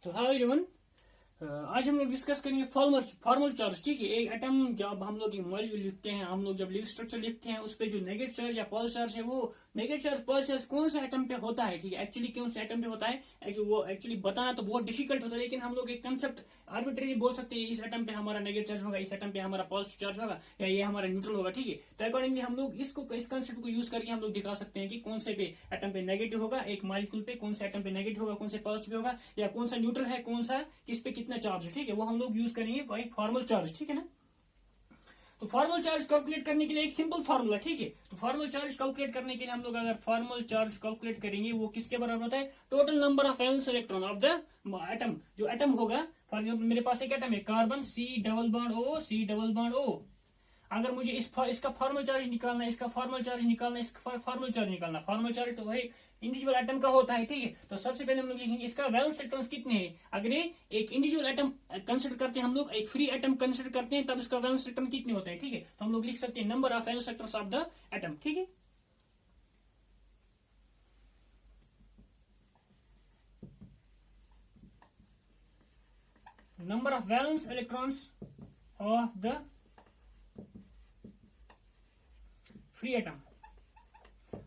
तो hi everyone, आज हम लोग डिस्कस करेंगे फॉर्मल फॉर्मल चार्ज। ठीक है, एक एटम जब हम लोग मॉलिक्यूल लिखते हैं, हम लोग जब लिविंग स्ट्रक्चर लिखते हैं, उस पे जो नेगेटिव चार्ज या पॉजिटिव चार्ज है, वो नेगेटिव चार्ज पॉजिटिव चार्ज कौन सा एटम पे होता है। ठीक है, एक्चुअली कौन सा एटम पे होता है, वो एक्चुअली बताना तो बहुत डिफिकल्ट होता है, लेकिन हम लोग एक कंसेप्ट आर्बिट्रेरी बोल सकते हैं, इस एटम पे हमारा नेगेटिव चार्ज होगा, इस एटम पे हमारा पॉजिटिव चार्ज होगा, या ये हमारा न्यूट्रल होगा। ठीक है, तो अकॉर्डिंगली हम लोग इस कंसेप्ट को यूज करके हम लोग दिखा सकते हैं कि कौन से पे एटम पे नेगेटिव होगा, एक मॉलिक्यूल पे कौन से एटम पे नेगेटिव होगा, कौन से पॉजिटिव होगा, या कौन सा न्यूट्रल है, कौन सा किस पे कितना चार्ज है। ठीक है, वो हम लोग यूज करेंगे भाई फॉर्मल चार्ज। ठीक है ना, तो फॉर्मल चार्ज कैलकुलेट करने के लिए एक सिंपल फार्मूला। ठीक है, तो फॉर्मल चार्ज कैलकुलेट करने के लिए हम लोग अगर फॉर्मल चार्ज कैलकुलेट करेंगे, वो किसके बराबर होता है, total number of valence electron of the atom. जो एटम होगा, फॉर एग्जाम्पल मेरे पास एक एटम है carbon, C double bond O। अगर मुझे इसका फॉर्मल चार्ज निकालना है, इसका फॉर्मल चार्ज निकालना है, इसका फॉर्मल चार्ज निकालना, फॉर्मल चार्ज तो वही इंडिविजुअल एटम का होता है। ठीक है, तो सबसे पहले हम लोग लिखेंगे इसका वैलेंस इलेक्ट्रॉन्स कितने हैं। अगर ये एक इंडिविजुअल एटम कंसिडर करते हैं, हम लोग एक फ्री एटम कंसिडर करते हैं, तब इसका वैलेंस इलेक्ट्रॉन कितने होते हैं। ठीक है, तो हम लोग लिख सकते हैं number of valence electrons of the atom. ठीक है, number of valence electrons of the free atom.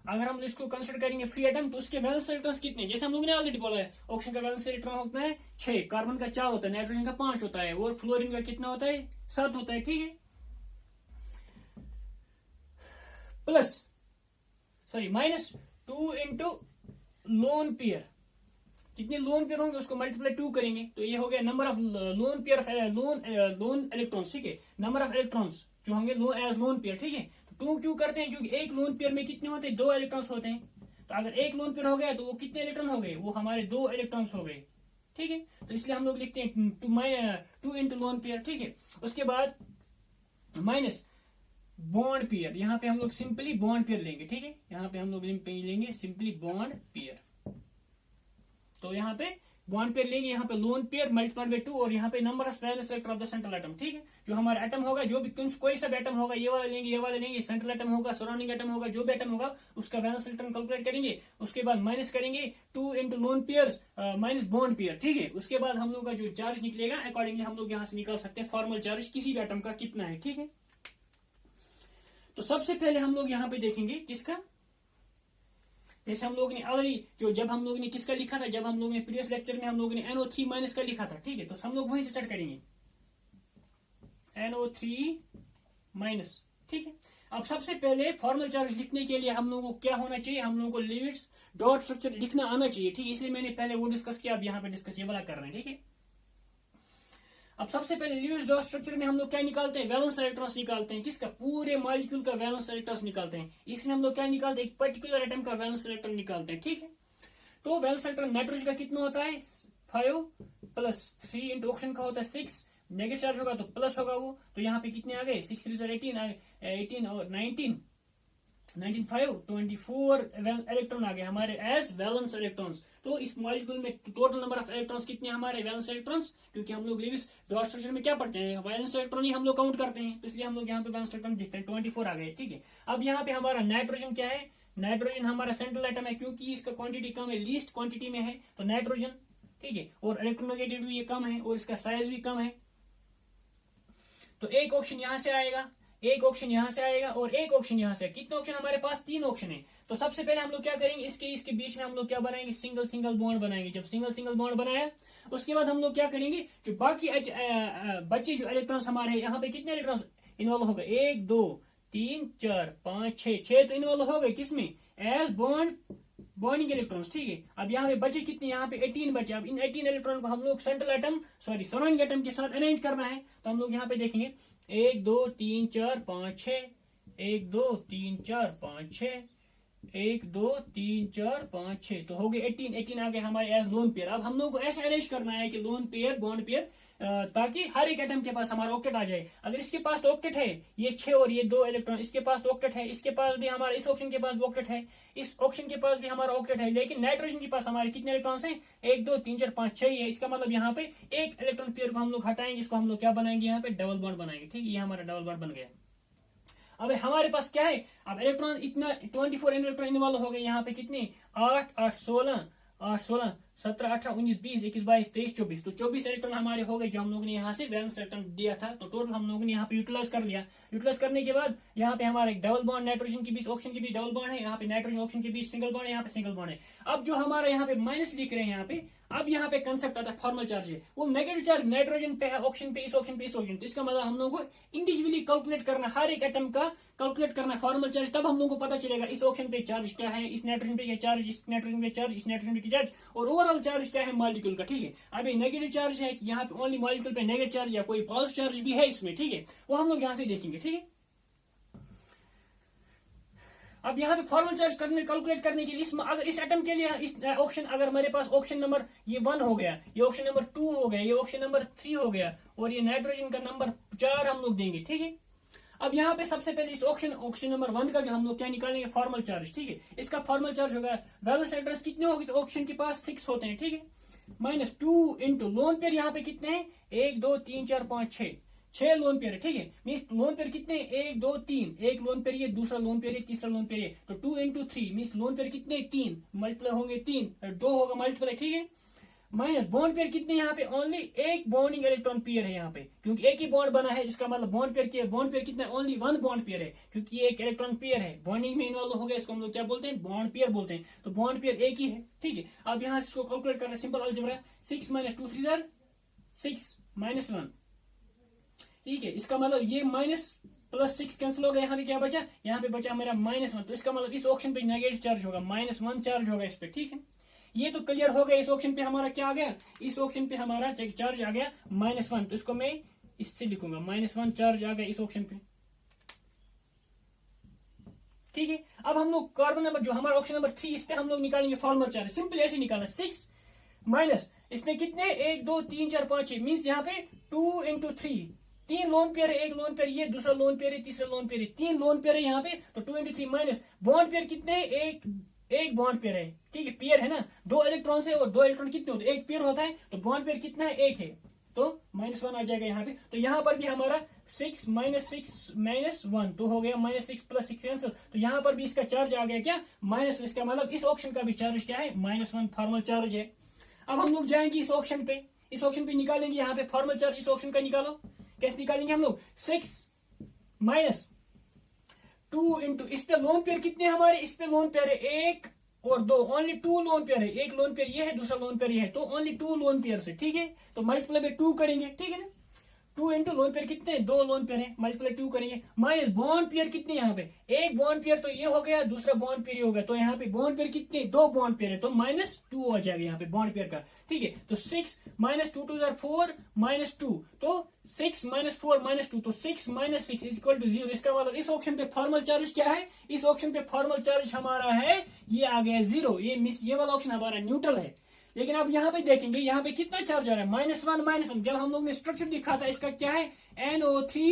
अगर हम इसको कंसिडर करेंगे फ्री एटम, तो उसके वैलेंस इलेक्ट्रॉन्स कितने, जैसे हम लोग ने ऑलरेडी बोला है, ऑक्सीजन का वैलेंस इलेक्ट्रॉन होता है 6, कार्बन का 4 होता है, नाइट्रोजन का 5 होता है, और फ्लोरीन का कितना होता है 7 होता है। ठीक है, plus minus 2 into lone pair. जितने लोन पेयर होंगे उसको मल्टीप्लाई 2 करेंगे, तो ये हो गया number of lone pair lone electrons. ठीक है, नंबर ऑफ इलेक्ट्रॉन्स जो होंगे एज लोन पेयर। ठीक है, तो 2 क्यों करते हैं, क्योंकि एक लोन पेयर में कितने होते हैं, 2 इलेक्ट्रॉन्स होते हैं। तो अगर एक लोन पेयर हो गया तो वो कितने इलेक्ट्रॉन हो गए, वो हमारे 2 इलेक्ट्रॉन्स हो गए। ठीक है, तो इसलिए हम लोग लिखते हैं 2 इंटू लोन पेयर। ठीक है, उसके बाद माइनस बॉन्ड पेयर, यहाँ पे हम लोग सिंपली बॉन्ड पेयर लेंगे। ठीक है, यहाँ पे हम लोग लेंगे सिंपली बॉन्ड पेयर। तो यहाँ पे बॉन्ड पेयर लेंगे, यहाँ पे लोन पेयर मल्टीप्लाइड बाय 2, और यहाँ पे number of valence electron of the central atom. ठीक है, जो हमारा एटम होगा, जो भी कोई सा भी एटम होगा, ये वाला लेंगे, ये वाला लेंगे, सेंट्रल एटम होगा, सराउंडिंग एटम होगा, जो भी एटम होगा उसका वैलेंस इलेक्ट्रॉन कैलकुलेट करेंगे। उसके बाद माइनस करेंगे 2 into lone pair minus bond pair. ठीक है, उसके बाद हम लोग का जो चार्ज निकलेगा, अकॉर्डिंगली हम लोग यहाँ से निकाल सकते हैं फॉर्मल चार्ज किसी भी एटम का कितना है। ठीक है, तो सबसे पहले हम लोग यहाँ पे देखेंगे किसका, जैसे हम लोग ने ऑलरेडी जब हम लोग ने किसका लिखा था, जब हम लोग ने प्रीवियस लेक्चर में हम लोग ने NO3 माइनस का लिखा था। ठीक है, तो हम लोग वहीं से स्टार्ट करेंगे, NO3 माइनस। ठीक है, अब सबसे पहले फॉर्मल चार्ज लिखने के लिए हम लोगों को क्या होना चाहिए, हम लोगों को लिविस डॉट स्ट्रक्चर लिखना आना चाहिए। ठीक है, इसलिए मैंने पहले वो डिस्कस किया, अब यहाँ पे डिस्कस ये वाला कर रहे हैं। ठीक है, अब सबसे पहले लिविस डॉट स्ट्रक्चर में हम लोग क्या निकालते हैं, वैलेंस इलेक्ट्रॉन्स निकालते हैं, किसका, पूरे मॉलिक्यूल का वैलेंस इलेक्ट्रॉन्स निकालते हैं। इसमें हम लोग क्या निकालते हैं, एक पर्टिकुलर एटम का वैलेंस इलेक्ट्रॉन निकालते हैं। ठीक है, तो वैलेंस इलेक्ट्रॉन नाइट्रोजन का कितना होता है 5 प्लस 3 इंटू ऑक्सीजन का होता है 6, नेगेटिव चार्ज होगा तो प्लस होगा वो, तो यहाँ पे कितने आ गए 6 3 18 और 19 5 24 इलेक्ट्रॉन आ गए हमारे एज वैलेंस इलेक्ट्रॉन्स। तो इस मॉलिक्यूल में टोटल नंबर ऑफ इलेक्ट्रॉन्स कितने हमारे वैलेंस इलेक्ट्रॉन्स, क्योंकि हम लोग लिविस डॉट स्ट्रक्चर में क्या पढ़ते हैं, वैलेंस इलेक्ट्रॉन ही हम लोग काउंट करते हैं, तो इसलिए हम लोग यहाँ पे वैलेंस इलेक्ट्रॉन देखते हैं 24 आ गए। ठीक है, अब यहाँ पे हमारा नाइट्रोजन क्या है, नाइट्रोजन हमारा सेंट्रल एटम है, क्योंकि इसका क्वांटिटी कम है, लीस्ट क्वांटिटी में है, तो नाइट्रोजन। ठीक है, और इलेक्ट्रोनेगेटिविटी भी ये कम है, और इसका साइज भी कम है, तो एक ऑप्शन यहां से आएगा, एक ऑप्शन यहां से आएगा, और एक ऑप्शन यहां से। कितने ऑप्शन हमारे पास, 3 ऑप्शन है। तो सबसे पहले हम लोग क्या करेंगे, इसके बीच में हम लोग क्या बनाएंगे, सिंगल सिंगल बॉन्ड बनाएंगे। जब सिंगल बॉन्ड बनाया, उसके बाद हम लोग क्या करेंगे, जो बाकी बच्चे जो इलेक्ट्रॉन्स हमारे यहाँ पे कितने इलेक्ट्रॉन्स इन्वॉल्व हो गए, 1 2 3 4 5 6 तो इन्वॉल्व हो गए, किसमें, एज बॉन्डिंग इलेक्ट्रॉन्स। ठीक है, अब यहाँ पे बचे कितने, यहाँ पे 18 बचे। अब इन 18 इलेक्ट्रॉन को हम लोग सेंट्रल एटम सराउंडिंग एटम के साथ अरेंज करना है, तो हम लोग यहाँ पे देखेंगे 1 2 3 4 5 6, 1 2 3 4 5 6, 1 2 3 4 5 6, तो हो गए 18 आ गए हमारे एज लोन पेयर। अब हम लोग को ऐसे अरेंज करना है कि लोन पेयर बॉन्ड पेयर, ताकि हर एक एटम के पास हमारा ऑक्टेट आ जाए। अगर इसके पास ऑक्टेट है, ये 6 और ये 2 इलेक्ट्रॉन, इसके पास ऑक्टेट है, इसके पास भी हमारा, इस ऑप्शन के पास ऑक्टेट है, इस ऑप्शन के पास भी हमारा ऑक्टेट है, लेकिन नाइट्रोजन के पास हमारे कितने इलेक्ट्रॉन्स हैं, 1 2 3 4 5 6 है। इसका मतलब यहाँ पे एक इलेक्ट्रॉन पेयर को हम लोग हटाएंगे, इसको हम लोग क्या बनाएंगे, यहाँ पे डबल बॉन्ड बनाएंगे। ठीक है, ये हमारा डबल बॉन्ड बन गया। अब हमारे पास क्या है, अब इलेक्ट्रॉन इतना 24 इलेक्ट्रॉन इन्वॉल्व हो गए, यहाँ पे कितने 8 8 16 8 16 17, 18, 19, 20, 21, 22, 23, 24, तो 24 इलेक्ट्रॉन हमारे हो गए जो हम लोगों ने यहाँ से वैलेंस इलेक्ट्रॉन दिया था। तो टोटल हम लोगों ने यहाँ पे यूटिलाइज कर लिया। यूटिलाइज करने के बाद यहाँ पे हमारा एक डबल बॉन्ड नाइट्रोजन के बीच, ऑक्सीजन के बीच डबल बॉन्ड है, यहाँ पे नाइट्रोजन ऑक्सीजन के बीच सिंगल बॉन्ड है, यहाँ पे सिंगल बॉन्ड है। अब जो हमारा यहाँ पे माइनस लिख रहे हैं यहाँ पे, अब यहाँ पे कंसेप्ट आता है फॉर्मल चार्ज है, वो नेगेटिव चार्ज नाइट्रोजन पे है, ऑक्सीजन पे, इस ऑक्सीजन पे, इस ऑक्सीजन। तो इसका मतलब हम लोगों को इंडिविजुअली कैलकुलेट करना, हर एक एटम का कैलकुलेट करना फॉर्मल चार्ज, तब हम लोगों को पता चलेगा इस ऑक्सीजन पे चार्ज क्या है, इस नाइट्रोजन पे क्या चार्ज, इस नाइट्रोजन पे चार्ज, इस नाइट्रोजन पे चार्ज, और ओवरऑल चार्ज क्या है मॉलिक्यूल का। ठीक है, अभी नेगेटिव चार्ज है कि यहाँ पे ओनली मॉलिक्यूल पे नेगेटिव चार्ज या कोई पॉजिटिव चार्ज भी है इसमें। ठीक है, वो हम लोग यहाँ से देखेंगे। ठीक है, अब यहाँ पे फॉर्मल चार्ज करने कैलकुलेट करने के लिए अगर इस एटम के लिए इस ऑप्शन, अगर मेरे पास ऑप्शन नंबर ये 1 हो गया, ये ऑप्शन नंबर 2 हो गया, ये ऑप्शन नंबर 3 हो गया, और ये नाइट्रोजन का नंबर 4 हम लोग देंगे। ठीक है, अब यहाँ पे सबसे पहले इस ऑप्शन नंबर 1 का जो हम लोग क्या निकालेंगे, फॉर्मल चार्ज। ठीक है, इसका फॉर्मल चार्ज होगा, वैलेंस इलेक्ट्रॉन्स कितने होगी, तो ऑप्शन के पास 6 होते हैं। ठीक है, -2 इंटू लोन पेयर यहाँ पे कितने हैं, 1, 2, 3, 4, 5, 6 लोन पेयर है। ठीक है, मीन्स लोन पेयर कितने, 1, 2, 3, एक लोन पेयर ये, दूसरा लोन पेयर है, तीसरा लोन पेयर है। तो 2 इंटू 3 मीन्स लोन पेयर कितने, 3 मल्टीप्लाई होंगे 3, 2 होगा मल्टीप्लाई। ठीक है, माइनस बॉन्ड पेयर कितने, यहाँ पे ओनली एक बॉन्डिंग इलेक्ट्रॉन पेयर है यहाँ पे, क्योंकि एक ही बॉन्ड बना है, इसका मतलब बॉन्ड पेयर क्या है, बॉन्ड पेयर कितना, ओनली 1 बॉन्ड पेयर है, क्योंकि ये एक इलेक्ट्रॉन पेयर है, बॉन्डिंग में इन्वॉल्व हो गया, इसको हम लोग क्या बोलते हैं, बॉन्ड पेयर बोलते हैं। तो बॉन्ड पेयर एक ही है। ठीक है, अब यहाँ से इसको कैलकुलेट करना सिंपल अलजेब्रा, 6 - 2 3 6 -1। ठीक है, इसका मतलब ये माइनस प्लस 6 कैंसिल हो गया, यहाँ पे क्या बचा, यहाँ पे बचा मेरा -1। तो इसका मतलब इस ऑप्शन पे नेगेटिव चार्ज होगा, -1 चार्ज होगा इस पे। ठीक है, ये तो क्लियर हो गया। इस ऑप्शन पे हमारा क्या आ गया, इस ऑप्शन पे हमारा चार्ज आ गया -1, तो इसको मैं इससे लिखूंगा, -1 चार्ज आ गया इस ऑप्शन पे। ठीक है, अब हम लोग कार्बन नंबर जो हमारा ऑप्शन नंबर 3, इस पे हम लोग निकालेंगे फॉर्मल चार्ज। सिंपल ऐसे निकालना, 6 माइनस इसमें कितने, 1, 2, 3, 4, 5, 6 मीन्स यहाँ पे 2 इंटू 3, 3 लोन पेयर है, एक लोन पेयर ये, दूसरा लोन पेयर है, तीसरा लोन पेयर है, 3 लोन पेयर है यहाँ पे। तो 2 इंटू 3 माइनस बॉन्ड पेयर कितने, एक बॉन्ड पेयर है। ठीक है, पेयर है ना, 2 इलेक्ट्रॉन से, और 2 इलेक्ट्रॉन कितने होते हैं, एक पेयर होता है, तो बॉन्ड पेयर कितना है, 1 है, तो -1 आ जाएगा यहाँ पे। तो यहाँ पर भी हमारा 6 - 6 -1 तो हो गया -6 + 6 कैंसिल। तो यहाँ पर भी इसका चार्ज आ गया क्या, माइनस। इसका मतलब इस ऑप्शन का भी चार्ज क्या है, -1 फॉर्मल चार्ज है। अब हम लोग जाएंगे इस ऑप्शन पे, इस ऑप्शन पे निकालेंगे यहाँ पे फॉर्मल चार्ज। इस ऑप्शन का निकालो, कैसे निकालेंगे हम लोग, 6 - 2 इंटू, इस पे लोन पेयर कितने हमारे, इस पे लोन पेयर है 1 और 2, ओनली 2 लोन पेयर है, एक लोन पेयर ये है, दूसरा लोन पेयर ये है, तो ओनली 2 लोन पेयर से। ठीक है, तो मल्टीप्लाई पे 2 करेंगे। ठीक है ना, 2 इंटू लोन पेयर कितने, 2 लोन पेयर है, मल्टीप्लाई 2 करेंगे, माइनस बॉन्ड पेयर कितने यहाँ पे, एक बॉन्ड पेयर तो ये हो गया, दूसरा बॉन्ड पेयर ये हो गया, तो यहाँ पे बॉन्ड पेयर कितने, 2 बॉन्ड पेयर है, तो -2 हो जाएगा यहाँ पे बॉन्ड पेयर का। ठीक है, तो 6 - 2 2 4 -2, तो 6 - 4 -2, तो 6 - 6 = 0। इसका मतलब इस ऑप्शन पे फॉर्मल चार्ज क्या है, इस ऑप्शन पे फॉर्मल चार्ज हमारा है, ये आ गया 0। ये वाला ऑप्शन हमारा न्यूट्रल है। लेकिन अब यहाँ पे देखेंगे, यहाँ पे कितना चार्ज आ रहा है, -1 जब हम लोग ने स्ट्रक्चर दिखा था, इसका क्या है, NO3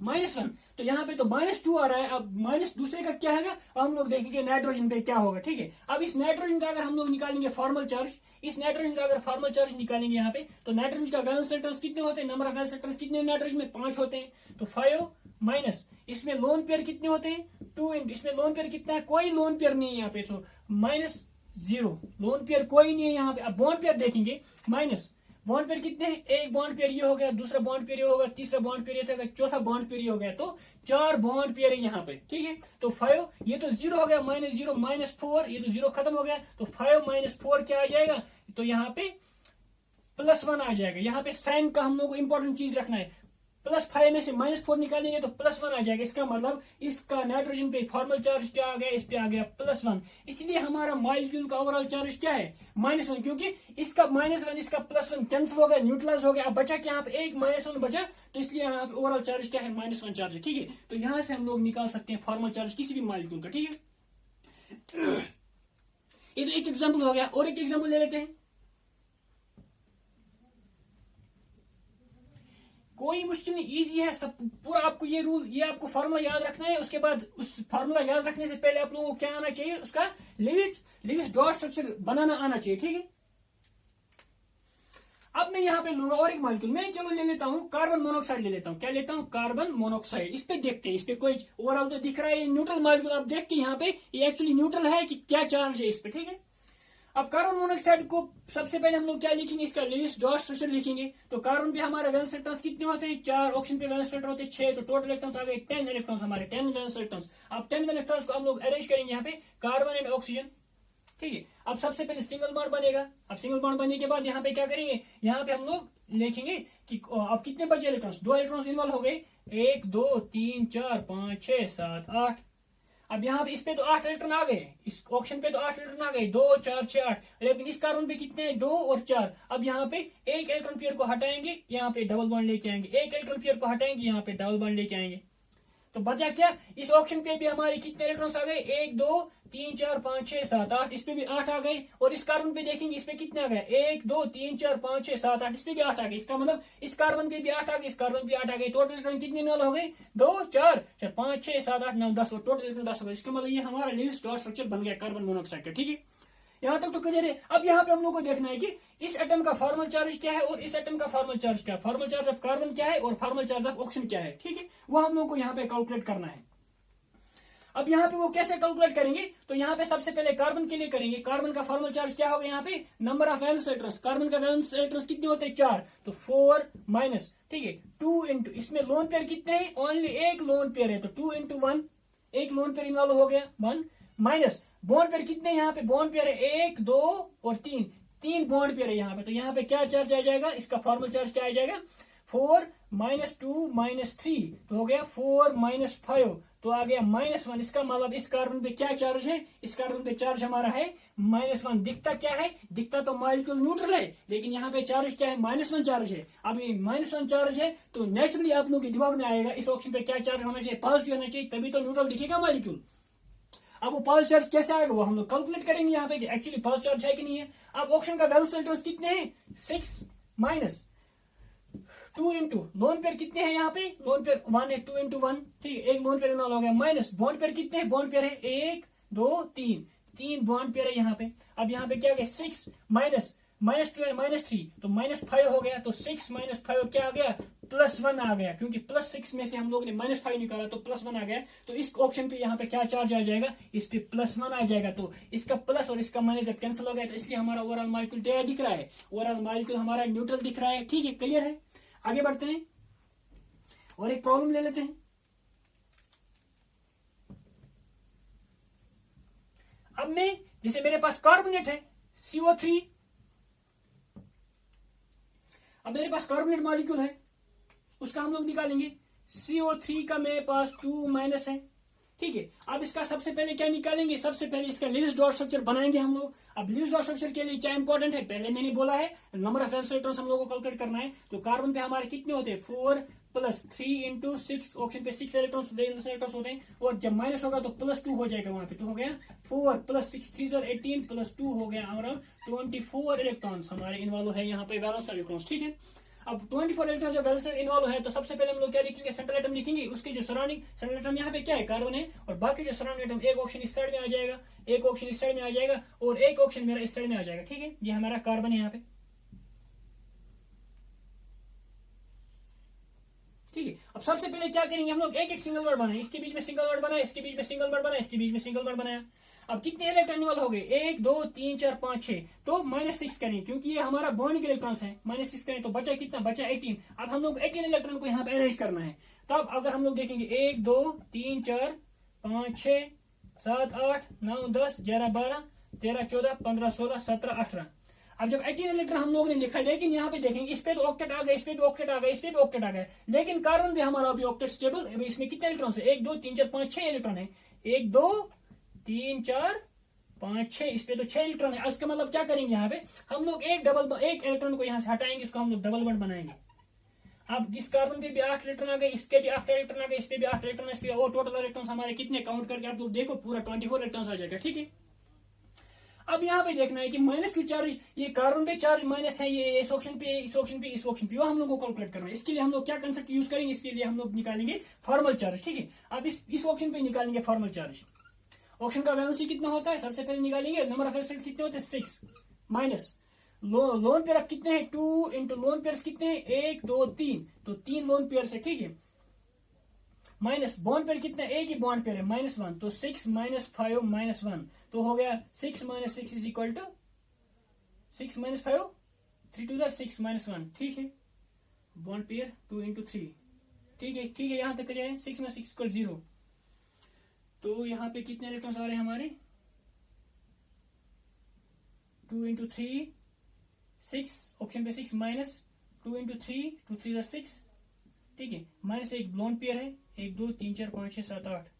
-1, तो यहाँ पे तो -2 आ रहा है। अब माइनस दूसरे का क्या है, हम लोग देखेंगे नाइट्रोजन पे क्या होगा। ठीक है, अब इस नाइट्रोजन का अगर हम लोग निकालेंगे फॉर्मल चार्ज, इस नाइट्रोजन का अगर फॉर्मल चार्ज निकालेंगे यहाँ पे, तो नाइट्रोजन का वैलेंस इलेक्ट्रॉन्स कितने होते हैं, नंबर ऑफ वैलेंस इलेक्ट्रॉन्स कितने नाइट्रोजन में, 5 होते हैं, तो 5 माइनस इसमें लोन पेयर कितने होते हैं, 2 इसमें लोन पेयर कितना है, कोई लोन पेयर नहीं है यहाँ पे, तो -0 लोन पेयर कोई नहीं है यहाँ पे। अब बॉन्ड पेयर देखेंगे, माइनस बॉन्ड पेयर कितने हैं, एक बॉन्ड पेयर ये हो गया, दूसरा बॉन्ड पेयर ये होगा, तीसरा बॉन्ड पेयर ये था, चौथा बॉन्ड पेयर ये हो गया, तो 4 बॉन्ड पेयर है यहाँ पे। ठीक है, तो 5 ये तो 0 हो गया, -0 -4 ये तो 0 खत्म हो गया, तो 5 - 4 क्या आ जाएगा, तो यहाँ पे +1 आ जाएगा। यहाँ पे साइन का हम लोग को इंपॉर्टेंट चीज रखना है, +5 में से -4 निकालेंगे तो +1 आ जाएगा। इसका मतलब इसका नाइट्रोजन पे फॉर्मल चार्ज क्या आ गया, इस पे आ गया +1, इसलिए हमारा मॉलिक्यूल का ओवरऑल चार्ज क्या है, -1, क्योंकि इसका -1 इसका +1 कैंसिल हो गया, न्यूट्रलाइज हो गया। अब बचा क्या यहाँ पे, एक -1 बचा, तो इसलिए यहाँ पे ओवरऑल चार्ज क्या है, -1 चार्ज है। ठीक है, तो यहाँ से हम लोग निकाल सकते हैं फॉर्मल चार्ज किसी भी मॉलिक्यूल का। ठीक है, ये तो एक एग्जाम्पल हो गया, और एक एग्जाम्पल ले लेते हैं। कोई मुश्किल नहीं, इजी है सब पूरा। आपको ये रूल, ये आपको फॉर्मूला याद रखना है। उसके बाद उस फॉर्मूला याद रखने से पहले आप लोगों को क्या आना चाहिए, उसका लिविस डॉट स्ट्रक्चर बनाना आना चाहिए। ठीक है, अब मैं यहाँ पे लूंगा और एक मॉलिक्यूल, मैं चलो ले लेता हूँ कार्बन मोनोऑक्साइड ले लेता हूँ। क्या लेता हूँ, कार्बन मोनोऑक्साइड। इस पे देखते हैं, इस पे कोई ओवरऑल तो दिख रहा है न्यूट्रल मॉलिक्यूल। आप देखते हैं यहाँ पे ये एक्चुअली न्यूट्रल है कि क्या चार्ज है इस पे। ठीक है, अब कार्बन मोनोऑक्साइड को सबसे पहले हम लोग क्या लिखेंगे, इसका लिविस डॉट स्ट्रक्चर लिखेंगे। तो कार्बन पे हमारे वैलेंस इलेक्ट्रॉन्स कितने होते हैं, 4, ऑक्सीजन पे वैलेंस इलेक्ट्रॉन होते हैं 6, तो टोटल इलेक्ट्रॉन्स आ गए 10 इलेक्ट्रॉन्स, हमारे 10 वैलेंस इलेक्ट्रॉन्स। अब 10 इलेक्ट्रॉन्स को हम लोग अरेंज करेंगे यहाँ पे कार्बन एंड ऑक्सीजन, ठीक है। अब सबसे पहले सिंगल बॉन्ड बनेगा। अब सिंगल बॉन्ड बनने के बाद यहाँ पे क्या करेंगे, यहाँ पे हम लोग लिखेंगे कि अब कितने बचे इलेक्ट्रॉन्स, 2 इलेक्ट्रॉन्स इन्वॉल्व हो गए, 1 2 3 4 5 6 7 8। अब यहाँ पे इस पे तो 8 इलेक्ट्रॉन आ गए, इस ऑप्शन पे तो 8 इलेक्ट्रॉन आ गए, 2 4 6 8, लेकिन इस कार्बन पे कितने हैं, 2 और 4। अब यहाँ पे एक इलेक्ट्रॉन पेयर को हटाएंगे, यहाँ पे डबल बॉन्ड लेके आएंगे, एक इलेक्ट्रॉन पेयर को हटाएंगे, यहाँ पे डबल बॉन्ड लेके आएंगे। तो बचा क्या, इस ऑप्शन पे भी हमारे कितने इलेक्ट्रॉन्स आ गए, 1 2 3 4 5 6 7 8, इस पे भी 8 आ गए। और इस कार्बन पे देखेंगे, इस पे कितने आ गए, 1 2 3 4 5 6 7 8, इस पे भी 8 आ गए। इसका मतलब इस कार्बन पे भी 8 आ गए, इस कार्बन पे 8 आ गए। टोटल इलेक्ट्रॉन कितने इन्वॉल्व हो गए, 2 4 5 6 7 8 9 10, और टोटल इलेक्ट्रॉन 10 हो गए। इसका मतलब ये हमारा लिविस डॉट स्ट्रक्चर बन गया कार्बन मोनोऑक्साइड का, ठीक है। यहाँ तक तो क्लियर है। अब यहाँ पे हम लोग को देखना है कि इस एटम का फॉर्मल चार्ज क्या है और इस एटम का फॉर्मल चार्ज क्या है, फॉर्मल चार्ज ऑफ कार्बन क्या है और फॉर्मल चार्ज ऑफ ऑक्सीजन क्या है, ठीक है। वो हम लोग को यहाँ पे कैलकुलेट करना है। अब यहाँ पे वो कैसे कैलकुलेट करेंगे, तो यहाँ पे सबसे पहले कार्बन के लिए करेंगे। कार्बन का फॉर्मल चार्ज क्या होगा, यहाँ पे number of valence electrons, carbon का वैलेंस इलेक्ट्रॉन्स कितने होते हैं, 4, तो 4 माइनस, ठीक है, 2 इंटू, इसमें लोन पेयर कितने हैं, ओनली एक लोन पेयर है, तो 2 इंटू 1, एक लोन पेयर इन्वॉल्व हो गया 1, माइनस बॉन्ड पेयर कितने हैं, यहाँ पे बॉन्ड पेयर है 1 2 और 3 बॉन्ड पेयर है यहाँ पे। तो यहाँ पे क्या चार्ज आ जाएगा, इसका फॉर्मल चार्ज क्या आ जाएगा, 4 माइनस 2 माइनस 3, तो हो गया 4 माइनस 5, तो आ गया -1। इसका मतलब इस कार्बन पे क्या चार्ज है, इस कार्बन पे चार्ज हमारा है -1। दिखता क्या है, दिखता तो मॉलिक्यूल न्यूट्रल है, लेकिन यहाँ पे चार्ज क्या है, -1 चार्ज है। अब ये -1 चार्ज है, तो नेचुरली आप लोगों के दिमाग में आएगा इस ऑप्शन पे क्या चार्ज होना चाहिए, पॉजिटिव होना चाहिए, तभी तो न्यूट्रल दिखेगा मॉलिक्यूल। अब वो पॉजिटिव चार्ज कैसे आएगा, वो हम लोग कैलकुलेट करेंगे यहाँ पे कि एक्चुअली पॉजिटिव चार्ज है कि नहीं है। अब ऑप्शन का वैलेंस इलेक्ट्रॉन्स कितने हैं, 6 माइनस 2 इंटू लोन पेयर कितने हैं, यहाँ पे लोन पेयर 1 है, 2 इंटू 1, ठीक है, एक लोन पेयर इन्वॉल्व हो गया, माइनस बॉन्ड पेयर कितने हैं, बॉन्ड पेयर है 1 2 3 बॉन्ड पेयर है यहाँ पे। अब यहाँ पे क्या गया, 6 माइनस -2 है -3, तो -5 हो गया, तो 6 माइनस 5 क्या आ गया, +1 आ गया, क्योंकि +6 में से हम लोग ने -5 निकाला तो +1 आ गया। तो इस ऑप्शन पे यहाँ पे क्या चार्ज आ जाएगा, इस पे +1 आ जाएगा। तो इसका प्लस और इसका माइनस जब कैंसिल हो गया, तो इसलिए हमारा ओवरऑल मॉलिक्यूल क्या दिख रहा है, ओवरऑल मॉलिक्यूल हमारा न्यूट्रल दिख रहा है, ठीक है, क्लियर है। आगे बढ़ते हैं और एक प्रॉब्लम ले लेते हैं। अब मैं, जैसे मेरे पास कार्बोनेट है CO3, अब मेरे पास कार्बोनेट मॉलिक्यूल है, उसका हम लोग निकालेंगे। CO3 का मेरे पास 2 माइनस है, ठीक है। अब इसका सबसे पहले क्या निकालेंगे, सबसे पहले इसका लिविस डॉट स्ट्रक्चर बनाएंगे हम लोग। अब लिविस डॉट स्ट्रक्चर के लिए क्या इंपॉर्टेंट है, पहले मैंने बोला है नंबर ऑफ वैलेंस इलेक्ट्रॉन्स हम लोग को कैलकुलेट करना है। तो कार्बन पे हमारे कितने होते हैं, 4 प्लस 3 इंटू 6, ऑप्शन पे 6 इलेक्ट्रॉन्स होते हैं, और जब माइनस होगा तो +2 हो जाएगा वहां पे, तो हो गया 4 प्लस 6 3 18 प्लस 2 हो गया हमारा 24 इलेक्ट्रॉन्स हमारे इन्वॉल्व है यहाँ पे वैलेंस इलेक्ट्रॉन्स, ठीक है। अब 24 इलेक्ट्रॉन जब वैलेंस इन्वॉल्व है, तो सबसे पहले हम लोग क्या लिखेंगे, सेंट्रल एटम लिखेंगे, उसके जो सराउंडिंग सेंट्रल एटम यहाँ पे क्या है, कार्बन है, और बाकी जो सराउंडिंग एटम, एक ऑप्शन इस साइड में आ जाएगा, एक ऑप्शन इस साइड में आ जाएगा, और एक ऑप्शन मेरा इस साइड में आ जाएगा, ठीक है। ये हमारा कार्बन है यहाँ पे, ठीक है। अब सबसे पहले क्या करेंगे हम लोग, एक एक सिंगल वर्ड बनाए, इसके बीच में सिंगल वर्ड बनाया, इसके बीच में सिंगल वर्ड बनाया, इसके बीच में सिंगल वर्ड बनाया। अब कितने इलेक्ट्रॉन इन्वॉल्व हो गए, 1 2 3 4 5 6, तो -6 करेंगे, क्योंकि ये हमारा बॉन्ड के इलेक्ट्रॉन्स है, -6 करें तो बचा कितना, बचा 18। अब हम लोग 18 इलेक्ट्रॉन को यहाँ पे अरेंज करना है। तब अगर हम लोग देखेंगे 1 2 3 4 5 6 7 8 9 10 11 12 13 14 15 16 17 18। अब जब 18 इलेक्ट्रॉन हम लोग ने लिखा, लेकिन यहाँ पे देखेंगे इस पे तो ऑक्टेट आ गया, इस पे भी ऑक्टेट आ गया, इस पे भी ऑक्टेट आ गया, लेकिन कार्बन भी हमारा अभी ऑक्टेट स्टेबल, इसमें कितने इलेक्ट्रॉन है, 1 2 3 4 5 6 इलेक्ट्रॉन है, 1 2 3 4 5 6, इस पे तो 6 इलेक्ट्रॉन है। इसका मतलब क्या करेंगे, यहाँ पे हम लोग एक इलेक्ट्रॉन को यहाँ से हटाएंगे, इसको हम लोग डबल बॉन्ड बनाएंगे। अब इस कार्बन पे भी 8 इलेक्ट्रॉन आ गए, इसके भी 8 इलेक्ट्रॉन आ गए, इस पे भी 8 इलेक्ट्रॉन, इसके और टोटल इलेक्ट्रॉन हमारे कितने काउंट करके आप लोग देखो, पूरा 24 इलेक्ट्रॉन आ जाएगा, ठीक है। अब यहाँ पे देखना है कि -2 चार्ज, ये कार्बन पे चार्ज माइनस है, ये इस ऑप्शन पे, इस ऑप्शन पे, इस ऑप्शन पे, वो हम लोग को कैलकुलेट करना है। इसके लिए हम लोग क्या कंसेप्ट यूज करेंगे, इसके लिए हम लोग निकालेंगे फॉर्मल चार्ज, ठीक है। अब इस ऑप्शन पे निकालेंगे फॉर्मल चार्ज। ऑप्शन का वैलेंसी कितना होता है, सबसे पहले निकालेंगे, नंबर ऑफ वैलेंस कितने होते हैं, 6 माइनस लोन पेयर कितने हैं, 2 इंटू लोन पेयर कितने हैं, 1 2 3, तो 3 लोन पेयर है, ठीक है, माइनस बॉन्ड पेयर कितना, एक ही बॉन्ड पेयर है, -1, तो 6 - 5 - 1, तो हो गया 6 - 6 = 6 माइनस 5 3 2 6 माइनस 1, ठीक है। बॉन्ड पेयर 2 into 3, ठीक है, ठीक है, यहां तक क्लियर है। 6 में 6 इक्वल 0, तो यहाँ पे कितने इलेक्ट्रॉन्स आ रहे हैं हमारे? 2 into 3 6, ऑप्शन पे 6 माइनस 2 into 3 2 3 6, ठीक है। माइनस एक ब्लॉन्ड पेयर है, 1 2 3 4 5 6 7 8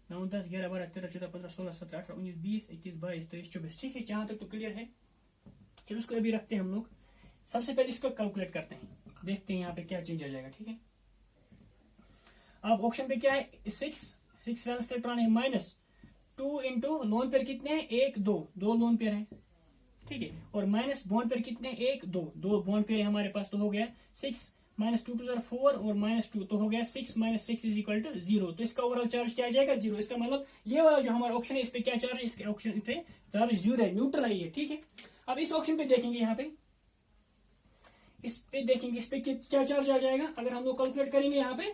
9 10 11 12 13 14 15 16 17 18 19 20 21 22 23 24, ठीक है। जहां तक तो क्लियर है। चलो उसको अभी रखते हैं हम लोग। सबसे पहले इसको कैलकुलेट करते हैं, देखते हैं यहाँ पे क्या चेंज आ जाएगा, ठीक है। अब ऑप्शन पे क्या है? 6 वैलेंस इलेक्ट्रॉन है, माइनस 2 इंटू लोन पेयर कितने हैं? 1 2 लोन पेयर है, ठीक है। और माइनस बॉन्ड पेयर कितने? 1 2 बॉन्ड पेयर है हमारे पास, तो हो गया 6 माइनस 2 2 4 और माइनस 2, तो हो गया 6 माइनस 6 इज इक्वल टू 0। तो इसका ओवरऑल चार्ज क्या आ जाएगा? 0। इसका मतलब ये वाला जो हमारा ऑप्शन है इस पे क्या चार्ज है? इसके ऑप्शन पे चार्ज 0 है, न्यूट्रल है ये, ठीक है। अब इस ऑप्शन पे देखेंगे, यहाँ पे इस पे देखेंगे, इस पे क्या चार्ज आ जाएगा अगर हम लोग कैलकुलेट करेंगे। यहाँ पे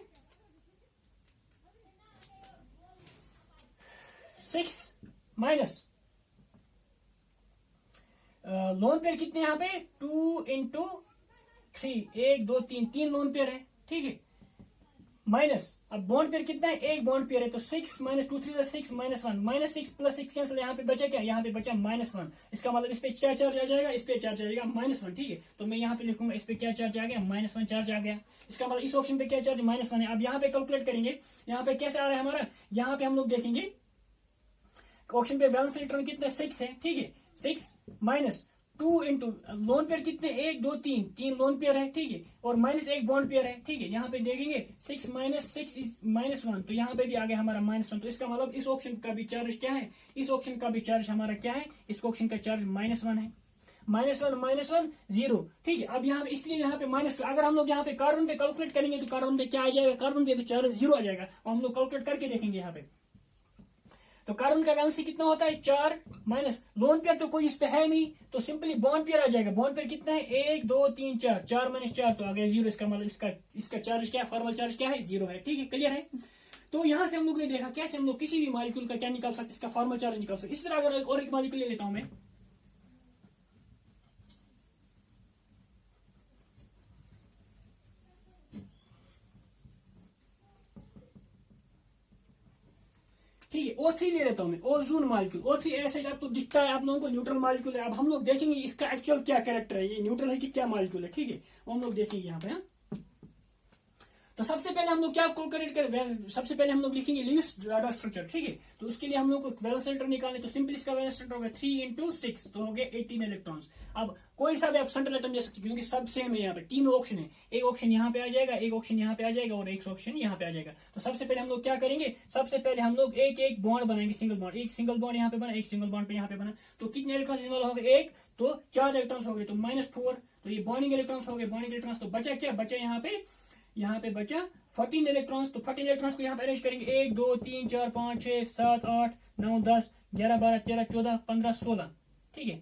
6 माइनस लोन पेयर कितने यहाँ पे? 2 इंटू 3 1 2 3 लोन पेयर है, ठीक है। माइनस अब बॉन्ड पेयर कितना है? 1 बॉन्ड पेयर है, तो 6 minus 2 3 6 minus 1, minus 6 plus 6 cancel, यहाँ पे बचा क्या? यहाँ पे बचा -1। इसका मतलब इस पे क्या चार्ज आ जाएगा? इस पे चार्ज आ जाएगा -1, ठीक है। तो मैं यहाँ पे लिखूंगा इस पे क्या चार्ज आ गया? -1 चार्ज आ गया। इसका मतलब इस ऑप्शन पे क्या चार्ज? -1 है। अब यहाँ पे कैलकुलेट करेंगे, यहाँ पे कैसे आ रहा है हमारा? यहाँ पे हम लोग देखेंगे ऑप्शन पे वैलेंस इलेक्ट्रॉन कितने? 6 है, ठीक है। 6 माइनस 2 इंटू लोन पेयर कितने? 1 2 3 लोन पेयर है, ठीक है। और माइनस 1 बॉन्ड पेयर है, ठीक है। यहाँ पे देखेंगे 6 माइनस 6 इज -1, तो यहाँ पे भी आ गया हमारा -1। तो इसका मतलब इस ऑप्शन का भी चार्ज क्या है? इस ऑप्शन का भी चार्ज हमारा क्या है? इस ऑप्शन का चार्ज -1 है। -1 0, ठीक है। अब यहाँ पे इसलिए यहाँ पे -2, अगर हम लोग यहाँ पे कार्बन पे कैलकुलेट करेंगे तो कार्बन पे क्या आ जाएगा? कार्बन पे भी चार्ज 0 आ जाएगा, और हम लोग कैलकुलेट करके देखेंगे यहाँ पे। तो कार्बन का वैलेंसी कितना होता है? 4 माइनस लोन पेयर तो कोई इस पे है नहीं, तो सिंपली बॉन्ड पेयर आ जाएगा। बॉन्ड पेयर कितना है? 1 2 3 4, 4 माइनस 4 तो आ गया 0। इसका मतलब इसका चार्ज क्या है? फॉर्मल चार्ज क्या है? 0 है, ठीक है, क्लियर है। तो यहां से हम लोग ने देखा कैसे हम लोग किसी भी मॉलिक्यूल का क्या निकाल सकते, इसका फॉर्मल चार्ज निकाल सकते। इसी तरह अगर और एक मॉलिक्यूल ले लेता हूं मैं, ठीक है, O3 ले लेता हूं मैं, ओजोन मॉलिक्यूल। O3 ऐसे आपको दिखता है आप लोगों को न्यूट्रल मॉलिक्यूल है। अब हम लोग देखेंगे इसका एक्चुअल क्या कैरेक्टर है, ये न्यूट्रल है कि क्या मॉलिक्यूल है, ठीक है, वो हम लोग देखेंगे यहाँ पे। हाँ, तो सबसे पहले हम लोग क्या कैलकुलेट करें? सबसे पहले हम लोग लिखेंगे लीविस डाटा स्ट्रक्चर, ठीक है। तो उसके लिए हम लोग को वैलेंस इलेक्ट्रॉन निकालने, तो सिंपली इसका वैलेंस इलेक्ट्रॉन होगा 3 इंटू 6, तो हो गया 18 इलेक्ट्रॉन्स। अब कोई सा भी आप सेंट्रल एटम ले सकते क्योंकि सब सेम है। यहाँ पे 3 ऑप्शन है, एक ऑप्शन यहाँ पे आ जाएगा, एक ऑप्शन यहाँ पे आ जाएगा और एक ऑप्शन यहाँ पे आ जाएगा। तो सबसे पहले हम लोग क्या करेंगे? सबसे पहले हम लोग एक एक बॉन्ड बनाएंगे, सिंगल बॉन्ड। एक सिंगल बॉन्ड यहाँ पे बना, एक सिंगल बॉन्ड पे यहाँ पे बना, तो कितने इलेक्ट्रॉन्स इन्वॉल्व हो गए? 1, तो 4 इलेक्ट्रॉन्स हो गए, तो -4, तो ये बॉन्डिंग इलेक्ट्रॉन्स हो गए। बॉन्डिंग इलेक्ट्रॉन्स तो बचा क्या? बचा यहाँ पे बचा 14 इलेक्ट्रॉन्स। तो 14 इलेक्ट्रॉन्स को यहाँ पे अरेंज करेंगे, 1 2 3 4 5 6 7 8 9 10 11 12 13 14 15 16, ठीक है,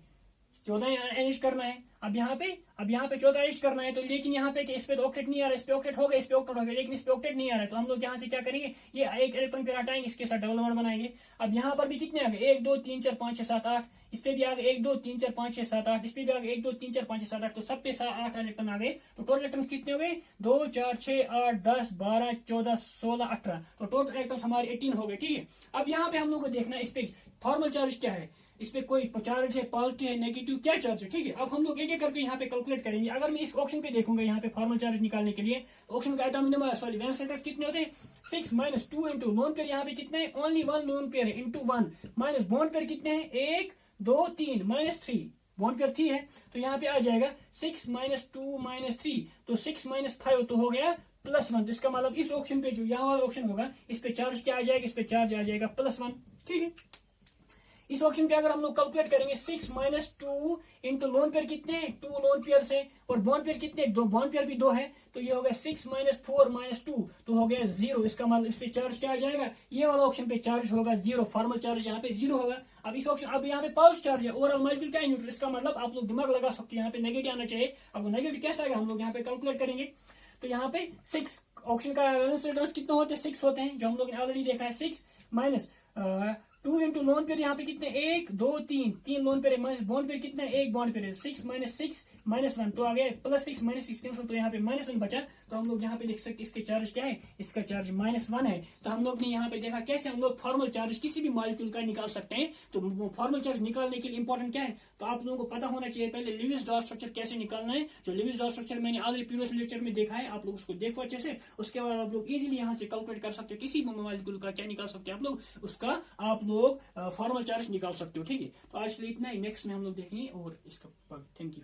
14 अरेंज करना है। अब यहाँ पे 14 अरेंज करना है, तो लेकिन यहाँ पे इस पे तो ऑक्टेट नहीं आ रहा, इस पे ऑक्टेट हो गया, इस पे ऑक्टेट हो गया, लेकिन इस पे ऑक्टेट नहीं आ रहा है। तो हम लोग यहाँ से क्या करेंगे? ये एक इलेक्ट्रॉन पेयर हटाएंगे, इसके साथ डबल बॉन्ड बनाएंगे। अब यहाँ पर भी कितने आ गए? 1 2 3 4 5 6 7 8, इस पे भी आ गए 1 2 3 4 5 6 7 8, इस पे भी आ गए 1 2 3 4 5 6 7 8, तो सब पे 8 इलेक्ट्रॉन आ गए। तो टोटल इलेक्ट्रॉन कितने हो गए? 2 4 6 8 10 12 14 16 18, तो टोटल इलेक्ट्रॉन हमारे 18 हो गए, ठीक है। अब यहाँ पे हम लोग को देखना है इस पे फॉर्मल चार्ज क्या है, इस पे कोई चार्ज है, पॉजिटिव है, नेगेटिव, क्या चार्ज है, ठीक है। अब हम लोग एक एक करके यहाँ पे कैलकुलेट करेंगे। अगर मैं इस ऑप्शन पे देखूंगा यहाँ पे फॉर्मल चार्ज निकालने के लिए, ऑप्शन का atomic number sorry valence electrons कितने होते हैं? 6 माइनस 2 इंटू लोन पेयर यहाँ पे कितने हैं? ओनली 1 लोन पेयर है, इंटू 1 माइनस बॉन्ड पेयर कितने हैं? 1 2 3 -3, बॉन्ड पेयर 3 है, तो यहाँ पे आ जाएगा 6 माइनस 2 माइनस 3, तो 6 माइनस 5 तो हो गया +1। तो इसका मतलब इस ऑप्शन पे जो यहाँ वाला ऑप्शन होगा, इस पे चार्ज क्या आ जाएगा? इस पे चार्ज आ जाएगा +1, ठीक है। इस ऑप्शन पे अगर हम लोग कैलकुलेट करेंगे 6 माइनस 2 इंटू लोन पेयर कितने? 2 लोन पेयर से, और बॉन्ड पेयर कितने? 2 बॉन्ड पेयर भी 2 है, तो ये हो गया 6 माइनस 4 माइनस 2, तो हो गया 0। इसका मतलब इस पे चार्ज क्या आ जाएगा? ये वाला ऑप्शन पे चार्ज होगा 0, फॉर्मल चार्ज यहाँ पे 0 होगा। अब इस ऑप्शन, अब यहाँ पे पॉजिटिव चार्ज है, ओवरऑल मॉलिक्यूल क्या है? न्यूट्रल। इसका मतलब आप लोग दिमाग लगा सकते हैं, यहाँ पे नेगेटिव आना चाहिए। अब नेगेटिव कैसा आएगा हम लोग यहाँ पे कैलकुलेट करेंगे। तो यहाँ पे 6 ऑप्शन का वैलेंस इलेक्ट्रॉन्स कितने होते हैं? 6 होते हैं, जो हम लोग ने ऑलरेडी देखा है। 6 माइनस 2 इंटू लोन पेयर यहाँ पे कितने 1 2 3 lone pair minus bond pair कितने 1 बॉन्ड पेयर 6 माइनस 6 -1 तो आ गया +6 -6 कैंसिल तो यहाँ पे -1 बचा। तो हम लोग यहाँ पे देख सकते इसके चार्ज क्या है, इसका चार्ज -1 है। तो हम लोग ने यहाँ पे देखा कैसे हम लोग फॉर्मल चार्ज किसी भी मॉलिक्यूल का निकाल सकते हैं। तो फॉर्मल चार्ज निकालने के लिए इंपॉर्टेंट क्या है, तो आप लोगों को पता होना चाहिए पहले लेविस डॉट स्ट्रक्चर कैसे निकालना है। जो लेविस डॉट स्ट्रक्चर मैंने ऑलरेडी प्रीवियस लेक्चर में देखा है, आप लोग उसको देखो अच्छे से। उसके बाद आप लोग इजीली यहाँ से कैलकुलेट कर सकते हो किसी भी मॉलिक्यूल का क्या निकाल सकते हैं आप लोग, उसका आप लोग फॉर्मल चार्ज निकाल सकते हो। ठीक है, तो आज के लिए इतना ही, नेक्स्ट में हम लोग देखेंगे और इसका थैंक यू।